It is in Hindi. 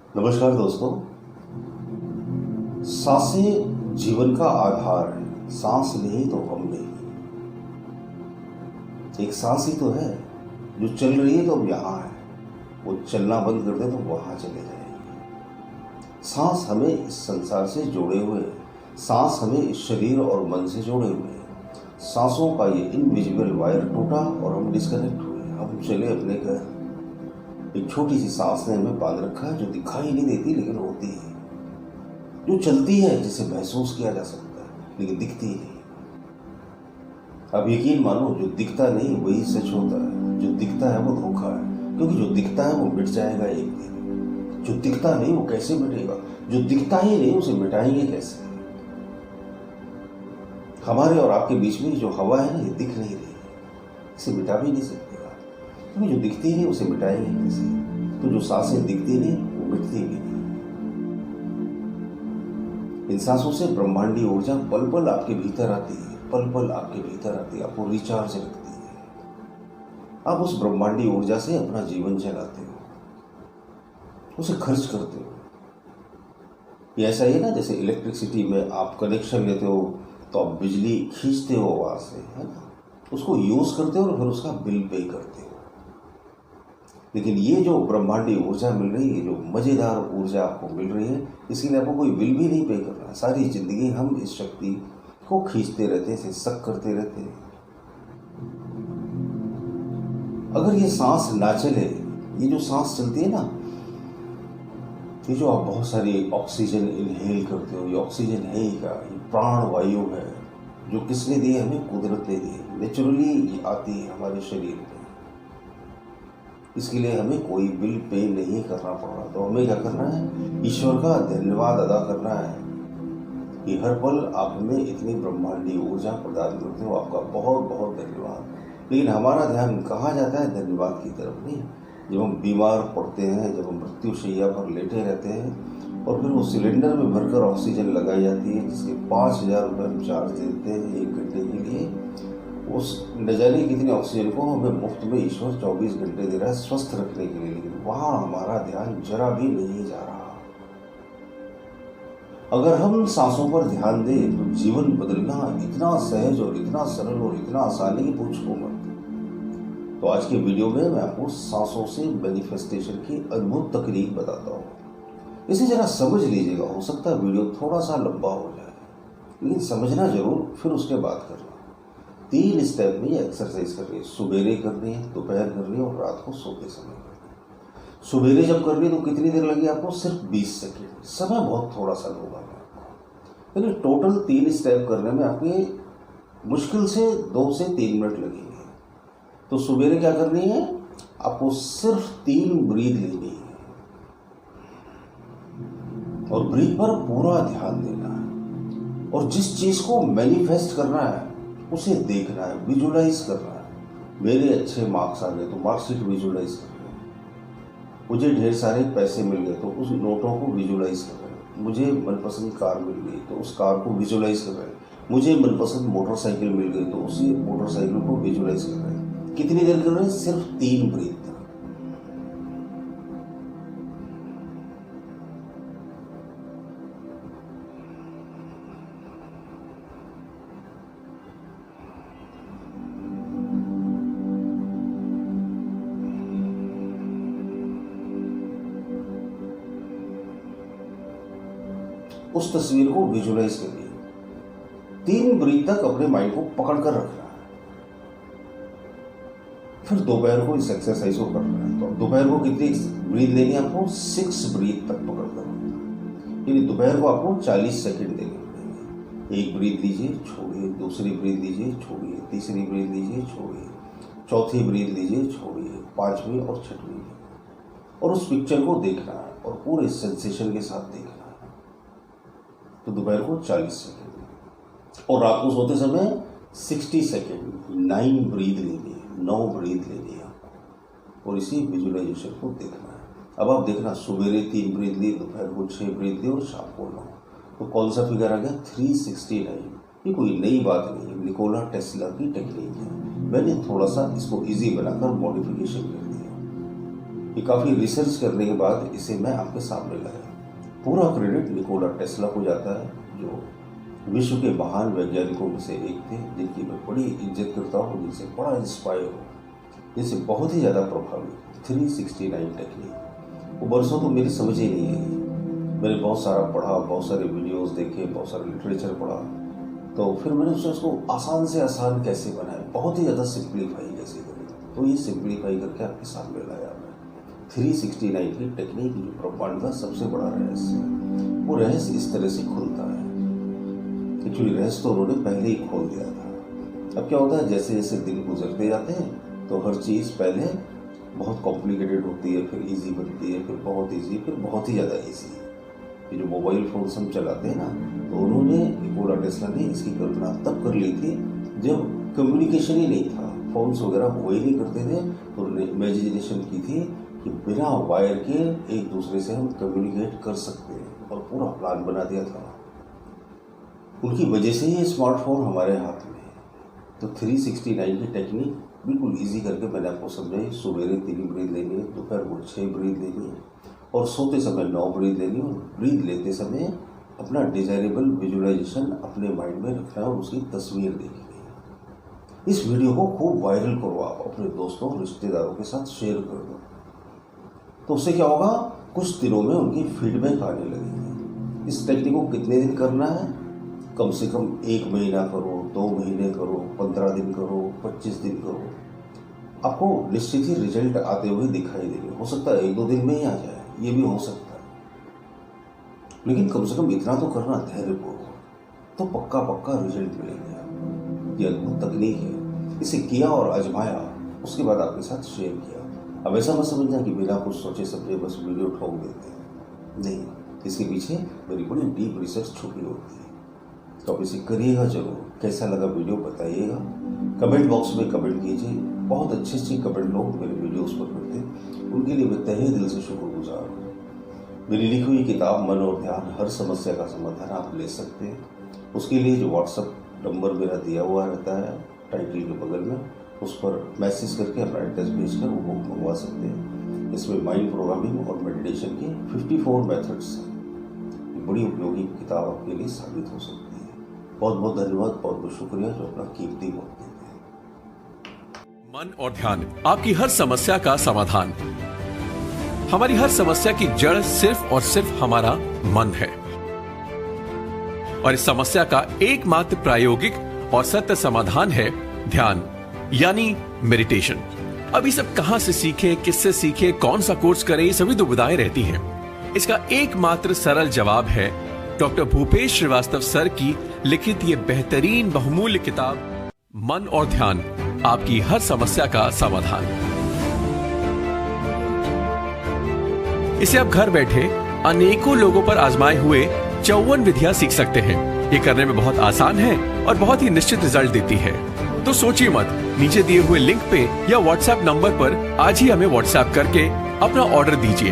नमस्कार दोस्तों। सांसें जीवन का आधार है। सांस नहीं तो हम नहीं। एक सांस ही तो है जो चल रही है तो अब यहाँ है, वो चलना बंद कर दे तो वहां चले जाएंगे। सांस हमें इस संसार से जोड़े हुए है। सांस हमें इस शरीर और मन से जोड़े हुए है। सांसों का ये इनविजिबल वायर टूटा और हम डिस्कनेक्ट हुए। हम चले अपने घर। एक छोटी सी सांस ने हमें बांध रखा है, जो दिखाई नहीं देती लेकिन होती है, जो चलती है, जिसे महसूस किया जा सकता है लेकिन दिखती नहीं। अब यकीन मानो, जो दिखता नहीं वही सच होता है, जो दिखता है वो धोखा है, क्योंकि जो दिखता है वो मिट जाएगा एक दिन। जो दिखता नहीं वो कैसे मिटेगा? जो दिखता ही नहीं उसे मिटाएंगे कैसे? हमारे और आपके बीच में जो हवा है ना, ये दिख नहीं रही, इसे मिटा भी नहीं सकते, क्योंकि जो दिखती नहीं उसे मिटाएंगे कैसे? तो जो सांसें दिखती नहीं वो मिटती भी नहीं। इन सांसों से ब्रह्मांडी ऊर्जा पल पल आपके भीतर आती है, पल पल आपके भीतर आती है, आपको रिचार्ज रखती है। आप उस ब्रह्मांडी ऊर्जा से अपना जीवन चलाते हो, उसे खर्च करते हो। ये ऐसा ही है ना, जैसे इलेक्ट्रिसिटी में आप कनेक्शन लेते हो तो आप बिजली खींचते हो वहां से, है ना, उसको यूज करते हो और फिर उसका बिल पे करते हो। लेकिन ये जो ब्रह्मांडी ऊर्जा मिल रही है, जो मजेदार ऊर्जा आपको मिल रही है, इसके लिए आपको कोई बिल भी नहीं पे करना है। सारी जिंदगी हम इस शक्ति को खींचते रहते हैं, सक करते रहते हैं। अगर ये सांस ना चले, ये जो सांस चलती है ना, ये जो आप बहुत सारी ऑक्सीजन इनहेल करते हो, ये ऑक्सीजन है ही क्या? ये प्राण वायु है, जो किसने दी है? हमें कुदरत ने दी है। नेचुरली आती है हमारे शरीर में। इसके लिए हमें कोई बिल पे नहीं करना पड़ रहा। तो हमें क्या करना है? ईश्वर का धन्यवाद अदा करना है कि हर पल आप हमें इतनी ब्रह्मांडी ऊर्जा प्रदान करते हो। आपका बहुत बहुत धन्यवाद। लेकिन हमारा ध्यान कहाँ जाता है? धन्यवाद की तरफ नहीं। जब हम बीमार पड़ते हैं, जब हम मृत्यु शैया पर लेटे रहते हैं और फिर वो सिलेंडर में भरकर ऑक्सीजन लगाई जाती है, जिसके 5,000 रुपये हम चार्ज देते हैं 1 घंटे के लिए, उस न जाने कितनी ऑक्सीजन को हमें मुफ्त में ईश्वर 24 घंटे दे रहा है स्वस्थ रखने के लिए। लेकिन वहां हमारा ध्यान जरा भी नहीं जा रहा। अगर हम सांसों पर ध्यान दें तो जीवन बदलना इतना सहज और इतना सरल और इतना आसान है कि पूछो मत। तो आज के वीडियो में मैं आपको सांसों से मैनिफेस्टेशन की अद्भुत तकनीक बताता हूँ। इसे जरा समझ लीजिएगा। हो सकता है वीडियो थोड़ा सा लंबा हो जाए, लेकिन समझना जरूर, फिर उसके बाद करना। 3 स्टेप में ये एक्सरसाइज करनी है। सुबेरे करनी है, दोपहर करनी है और रात को सोते समय करनी है। सुबेरे जब करनी है तो कितनी देर लगी आपको? सिर्फ 20 सेकेंड। समय बहुत थोड़ा सा होगा आपको, लेकिन टोटल 3 स्टेप करने में आपके मुश्किल से 2 से 3 मिनट लगेंगे। तो सुबेरे क्या करनी है? आपको सिर्फ 3 ब्रीथ लेनी है और ब्रीथ पर पूरा ध्यान देना है। और जिस चीज को मैनिफेस्ट करना है उसे देखना है, विजुलाइज करना है। मेरे अच्छे मार्क्स आ गए तो मार्कशीट विजुलाइज कर रहे हैं। मुझे ढेर सारे पैसे मिल गए तो उस नोटों को विजुलाइज कर रहे हैं। मुझे मनपसंद कार मिल गई तो उस कार को विजुलाइज कर रहे हैं। मुझे मनपसंद मोटरसाइकिल मिल गई तो उसी मोटरसाइकिल को विजुलाइज कर रहे हैं। कितनी देर कर रहे हैं? सिर्फ 3 ब्रीथ। उस तस्वीर को विजुलाइज करिए। 3 ब्रीथ तक अपने माइंड को पकड़ कर रखना है। फिर दोपहर को इस एक्सरसाइज को करना है। तो दोपहर को कितनी ब्रीथ लेनी है आपको? 6 ब्रीथ तक पकड़ कर, यानी दोपहर को आपको 40 सेकंड देने पड़ेंगे। 1 ब्रीथ लीजिए, छोड़िए, दूसरी ब्रीथ लीजिए, छोड़िए, तीसरी ब्रीथ लीजिए, छोड़िए, चौथी ब्रीथ लीजिए, छोड़िए, 5वीं और 6वीं। और उस पिक्चर को देखना है और पूरे सेंसेशन के साथ देखना है। तो दोपहर को 40 सेकंड और रात को सोते समय 60 सेकंड 9 ब्रीथ लेनी है, 9 ब्रीथ लेनी है आपको, और इसी विजुअलाइजेशन को देखना है। अब आप देखना, सुबेरे 3 ब्रीथ लिए, दोपहर को 6 ब्रीथ लिए और शाम को 9। तो कौन सा फिगर आ गया? 369। ये कोई नई बात नहीं है, निकोला टेस्ला की टेक्निक है। मैंने थोड़ा सा इसको इजी बनाकर मॉडिफिकेशन कर दिया। ये काफ़ी रिसर्च करने के बाद इसे मैं आपके सामने लाया। पूरा क्रेडिट निकोला टेस्ला को जाता है, जो विश्व के महान वैज्ञानिकों में से एक थे, जिनकी मैं बड़ी इज्जत करता हूँ, जिनसे बड़ा इंस्पायर हूँ, जिनसे बहुत ही ज़्यादा प्रभावित। 369 टेक्निक वो बरसों तो मेरी समझ ही नहीं आई। मैंने बहुत सारा पढ़ा, बहुत सारे वीडियोस देखे, बहुत सारा लिटरेचर पढ़ा, तो फिर मैंने सोचा इसको आसान से आसान कैसे बनाए, बहुत ही ज़्यादा सिंप्लीफाई कैसे करें। तो ये सिंप्लीफाई करके आपके सामने लाया मैं 369 की टेक्निक। जो ब्रह्मांड का सबसे बड़ा रहस्य है, वो रहस्य इस तरह से खुलता है। एक्चुअली रहस्य तो उन्होंने पहले ही खोल दिया था। अब क्या होता है, जैसे जैसे दिन गुजरते जाते हैं तो हर चीज़ पहले बहुत कॉम्प्लिकेटेड होती है, फिर इजी बनती है, फिर बहुत इजी, फिर बहुत ही ज़्यादा इजी। ये जो मोबाइल फोन्स हम चलाते हैं ना, तो उन्होंने निकोला टेस्ला ने इसकी कल्पना तब कर ली थी जब कम्युनिकेशन ही नहीं था, फोन्स वगैरह हुए ही नहीं करते थे। तो उन्होंने इमेजिनेशन की थी कि बिना वायर के एक दूसरे से हम कम्युनिकेट कर सकते हैं, और पूरा प्लान बना दिया था। उनकी वजह से ये स्मार्टफोन हमारे हाथ में है। तो 369 की टेक्निक बिल्कुल इजी करके मैंने आपको समझाई। सुबेरे 3 ब्रीथ लेनी है, दोपहर को 6 ब्रीथ लेनी है, और सोते समय 9 ब्रीथ लेनी है। और ब्रीथ लेते समय अपना डिजायरेबल विजुअलाइजेशन अपने माइंड में रखना है और उसकी तस्वीर देखनी है। इस वीडियो को खूब वायरल करो, आप अपने दोस्तों रिश्तेदारों के साथ शेयर कर दो। तो उससे क्या होगा, कुछ दिनों में उनकी फीडबैक आने लगेगी। इस टेक्निक को कितने दिन करना है, कम से कम 1 महीना करो, 2 महीने करो, 15 दिन करो, 25 दिन करो, आपको निश्चित ही रिजल्ट आते हुए दिखाई देंगे। हो सकता है 1-2 दिन में ही आ जाए, ये भी हो सकता है, लेकिन कम से कम इतना तो करना धैर्यपूर्वक, तो पक्का पक्का रिजल्ट मिलेंगे। ये अद्भुत तकनीक है। इसे किया और आजमाया, उसके बाद आपके साथ शेयर किया। अब ऐसा मत समझना कि बिना कुछ सोचे समझे बस वीडियो ठोक देते हैं, नहीं, इसके पीछे मेरी बड़ी डीप रिसर्च छुपी होती है। तो आप इसे करिएगा जरूर। कैसा लगा वीडियो बताइएगा, कमेंट बॉक्स में कमेंट कीजिए। बहुत अच्छे कमेंट लोग मेरे वीडियोस पर करते हैं, उनके लिए मैं तहे दिल से शुक्रगुजार हूँ। मेरी लिखी हुई किताब मन और ध्यान, हर समस्या का समाधान आप ले सकते हैं। उसके लिए जो व्हाट्सएप नंबर मेरा दिया हुआ रहता है टाइटल के बगल में, उस पर मैसेज करके अपना एड्रेस भेजकर वो बुक मंगवा सकते हैं। इसमें माइंड प्रोग्रामिंग और मेडिटेशन के 54 मेथड्स हैं। बड़ी उपयोगी किताब आपके लिए साबित हो सकती है। बहुत बहुत धन्यवाद, बहुत बहुत शुक्रिया जो अपना कीमती वक्त देते हैं। मन और ध्यान, आपकी हर समस्या का समाधान। हमारी हर समस्या की जड़ सिर्फ और सिर्फ हमारा मन है, और इस समस्या का एकमात्र प्रायोगिक और सत्य समाधान है ध्यान, यानी मेडिटेशन। अब ये सब कहां से सीखे, किससे सीखे, कौन सा कोर्स करें, ये सभी दुविधाएं रहती हैं। इसका एकमात्र सरल जवाब है डॉक्टर भूपेश श्रीवास्तव सर की लिखित ये बेहतरीन बहुमूल्य किताब मन और ध्यान, आपकी हर समस्या का समाधान। इसे आप घर बैठे अनेकों लोगों पर आजमाए हुए 54 विधियां सीख सकते हैं। ये करने में बहुत आसान है और बहुत ही निश्चित रिजल्ट देती है। तो सोचिए मत, नीचे दिए हुए लिंक पे या व्हाट्सएप नंबर पर आज ही हमें व्हाट्सएप करके अपना ऑर्डर दीजिए।